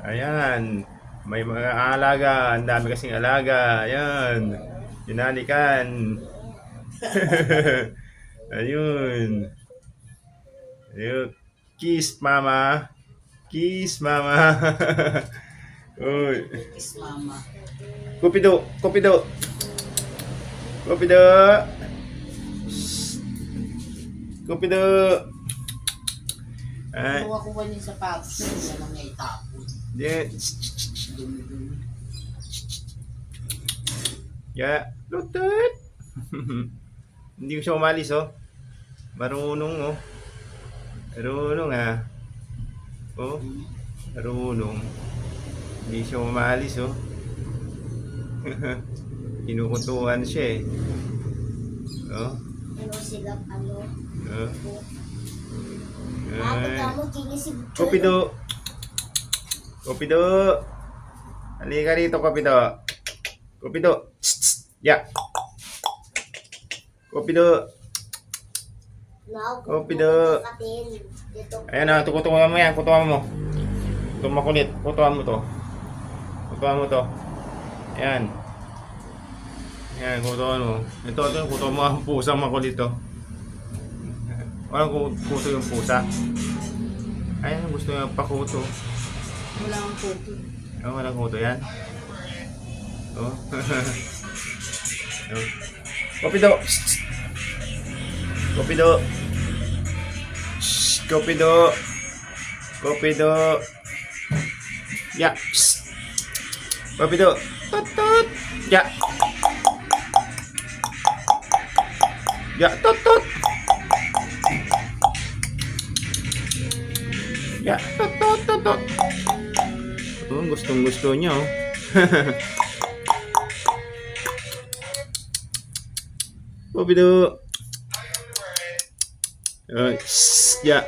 Ayan. May mga alaga. Ang dami kasing alaga. Ayan. Hinalikan. Ayun. Ayun. Kiss mama. Kiss mama. Uy. Kiss mama. Kupido. Kupido. Kupido. Kupido. Ay. Kuha ko kanina sa paps. Yan lang niya itapon. Yeah. Dumi-dumi. Yeah. Lutot. Hindi ko siya umalis, oh. Marunong, oh. Marunong, ha. Oh. Marunong. Hindi siya umalis, oh. Kinukutuhan siya, eh. Oh. Ano sila, ano? Oh. Bakit Ay. mo kinisig? Kupido. Kupido. Halika rito, Kupido. Kupido. Yeah. Kupido. Kupido. Ayan na, tukutukan mo yan. Kutukan mo. Ito makulit. Kutukan mo to. Kutukan mo to. Ayan. Ayan, kutukan mo. Ito, kutukan mo ang pusang makulit to. Walang kuto yung pusa. Ayan, gusto niya pakuto. Wala akong photo. Oh, walang kuto yan. Oh. Oh. Kupido. Kupido. Kupido. Kupido. Ya. Kupido. Tut tut. Ya. Ya, tut tut. Ya, tut tut tut tut. Oh, gustong-gusto niya, oh. Kupido. Ya.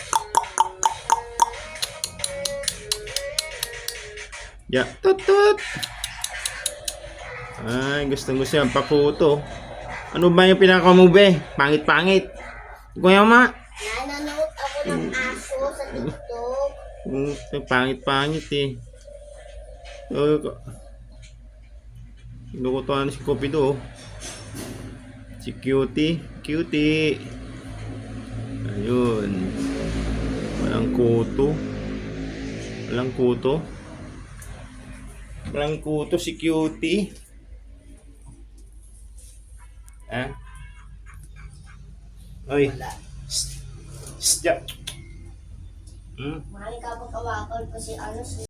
Ya, tut tut. Ay, gustong-gusto yan. Pakuto. Ano ba yung pinaka-move? Pangit-pangit. Kuya ma. Nananood ako ng aso sa TikTok. Pangit-pangit, eh. Kinukutuhan si Kupido, oh. Si Cutie. Cutie. Ayun. Walang kuto. Walang kuto. Walang kuto si Cutie. Ha? Oy. Wala. Shh. Shh. Ya. Hmm? Mahal ka pagkawakal kasi ano